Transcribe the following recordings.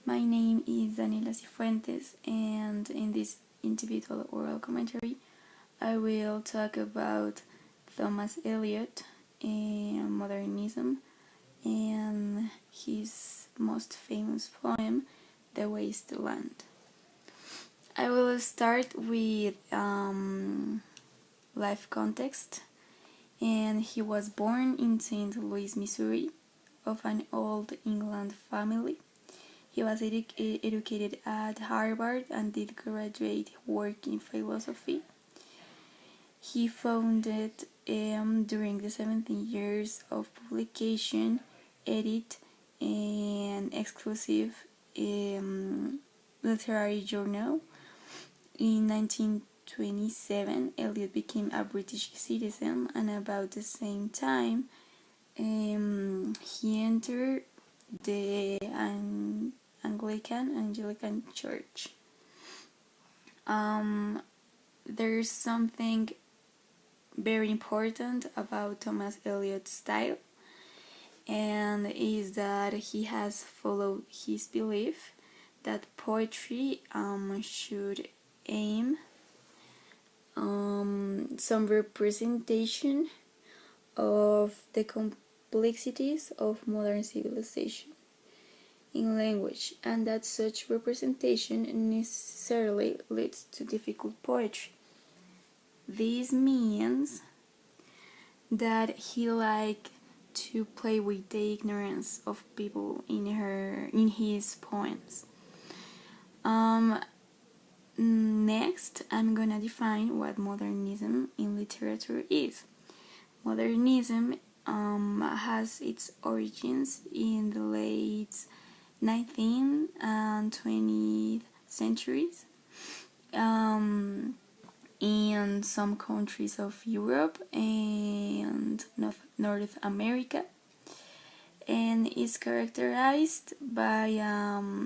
My name is Daniela Cifuentes, and in this individual oral commentary, I will talk about Thomas Eliot and modernism and his most famous poem, The Wasteland. I will start with life context, and he was born in St. Louis, Missouri, of an old England family. He was educated at Harvard and did graduate work in philosophy. He founded, during the 17 years of publication, edit, and exclusive literary journal. In 1927, Eliot became a British citizen, and about the same time, he entered the Anglican Church. There's something very important about Thomas Eliot's style, and is that he has followed his belief that poetry should aim some representation of the complexities of modern civilization in language, and that such representation necessarily leads to difficult poetry. This means that he liked to play with the ignorance of people in his poems. Next, I'm gonna define what modernism in literature is. Modernism has its origins in the late 19th and 20th centuries in some countries of Europe and North America, and is characterized by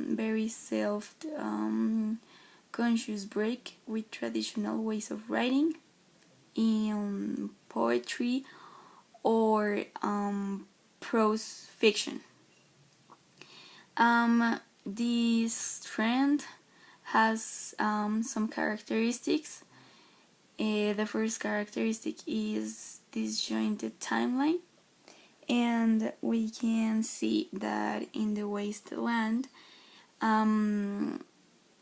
very self-conscious break with traditional ways of writing in poetry or prose fiction. This trend has some characteristics. The first characteristic is disjointed timeline, and we can see that in The Wasteland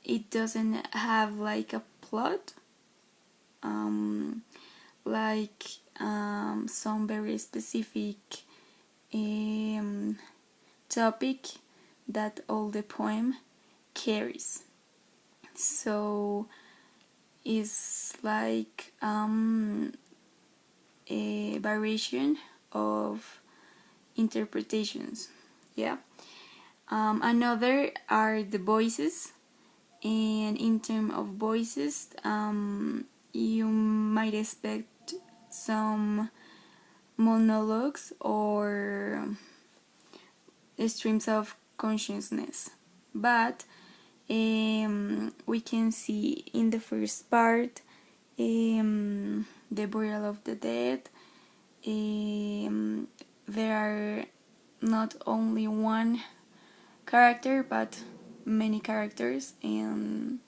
it doesn't have like a plot, like some very specific topic that all the poem carries. So it's like a variation of interpretations. Yeah. Another are the voices, and in terms of voices, you might expect some monologues or streams of consciousness, but we can see in the first part the burial of the dead. There are not only one character but many characters, and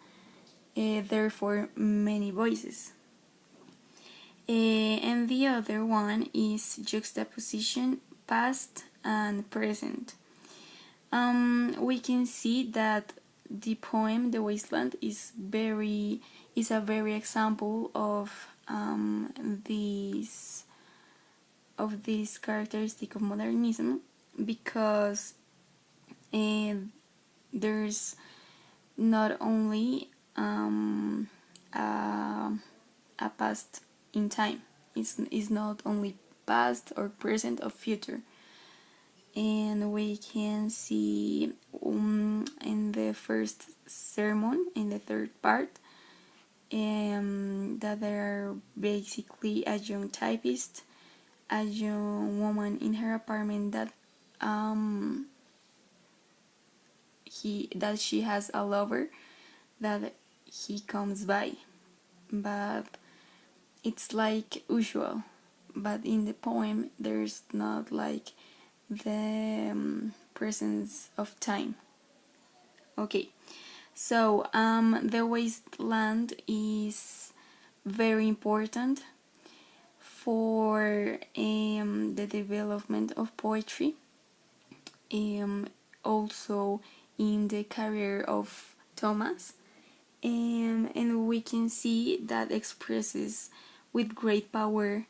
therefore many voices. And the other one is juxtaposition, past and present. We can see that the poem The Wasteland is a very example of this characteristic of modernism, because there's not only a past in time. It's not only past or present or future. And we can see in the first sermon, in the third part, that there are basically a young typist, a young woman in her apartment that she has a lover that he comes by, but it's like usual. But in the poem there's not like the presence of time. Okay, so the wasteland is very important for the development of poetry, also in the career of Thomas, and we can see that expresses with great power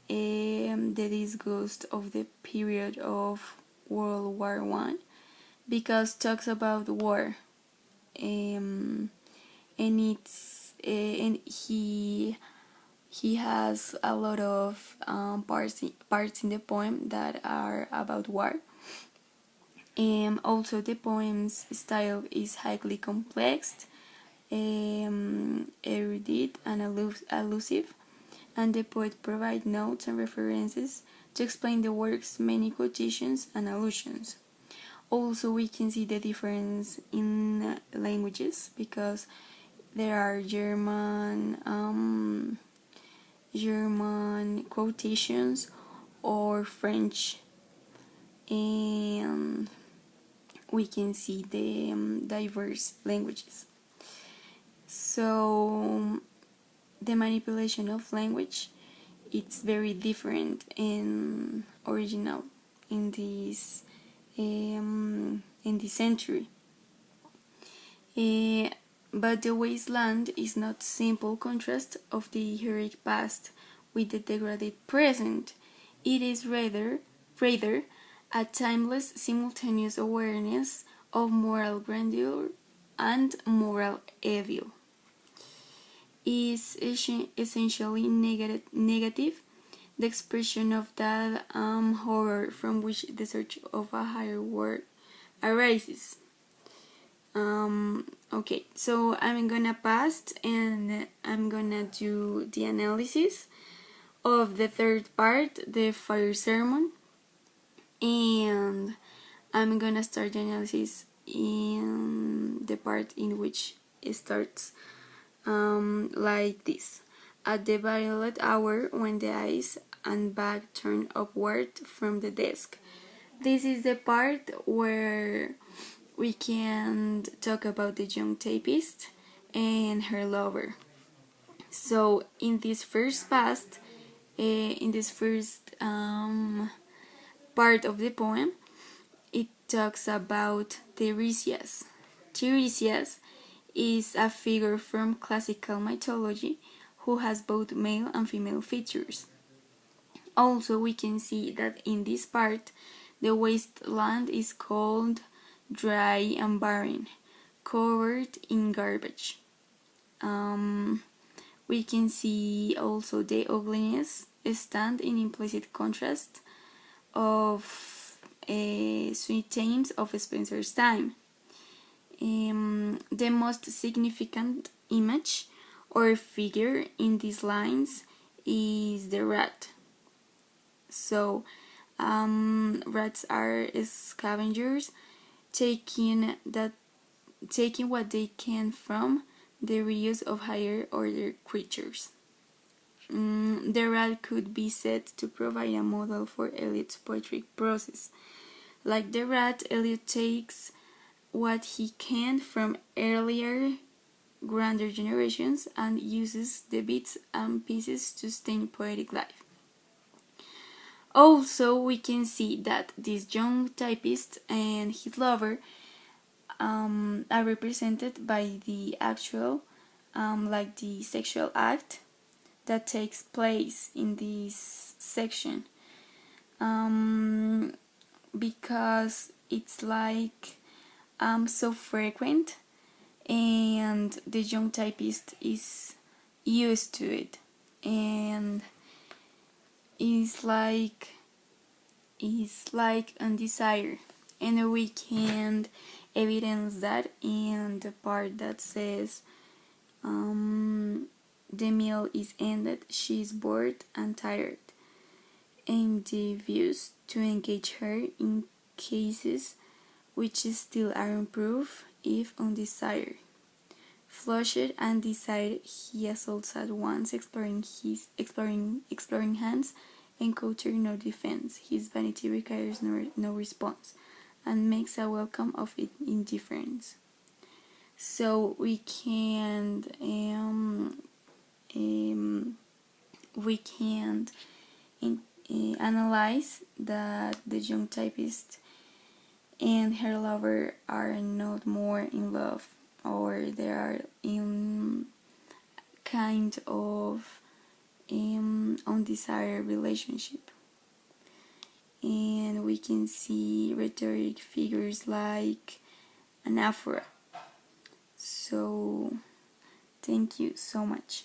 the disgust of the period of World War One, because talks about war, and and he has a lot of parts in the poem that are about war. Also, the poem's style is highly complex, erudite, and allusive, and the poet provides notes and references to explain the work's many quotations and allusions. Also, we can see the difference in languages, because there are German quotations or French, and we can see the diverse languages. So the manipulation of language, it's very different and original in this century. But the wasteland is not simple contrast of the heroic past with the degraded present. It is rather a timeless simultaneous awareness of moral grandeur and moral evil. Is essentially negative, the expression of that horror from which the search of a higher world arises. Okay, so I'm gonna pass and I'm gonna do the analysis of the third part, the fire sermon, and I'm gonna start the analysis in the part in which it starts like this. At the violet hour, when the eyes and back turn upward from the desk. This is the part where we can talk about the young typist and her lover. So in this first part of the poem, it talks about Tiresias. Tiresias is a figure from classical mythology who has both male and female features. Also, we can see that in this part, the wasteland is called dry and barren, covered in garbage. We can see also the ugliness stand in implicit contrast of sweet themes of Spencer's time. The most significant image or figure in these lines is the rat. So, rats are scavengers, taking what they can from the reuse of higher order creatures. The rat could be said to provide a model for Eliot's poetic process. Like the rat, Eliot takes what he can from earlier, grander generations and uses the bits and pieces to sustain poetic life. Also, we can see that this young typist and his lover are represented by the actual, like the sexual act that takes place in this section, because it's like so frequent, and the young typist is used to it, and is like undesired, and we can evidence that in the part that says the meal is ended, she is bored and tired, and the views to engage her in cases which still are improved if undesired. Flushed and desired, he assaults at once, exploring hands, encountering no defense. His vanity requires no response, and makes a welcome of indifference. So we can analyze that the young typist and her lover are not more in love, or they are in kind of undesired relationship. And we can see rhetoric figures like anaphora. So thank you so much.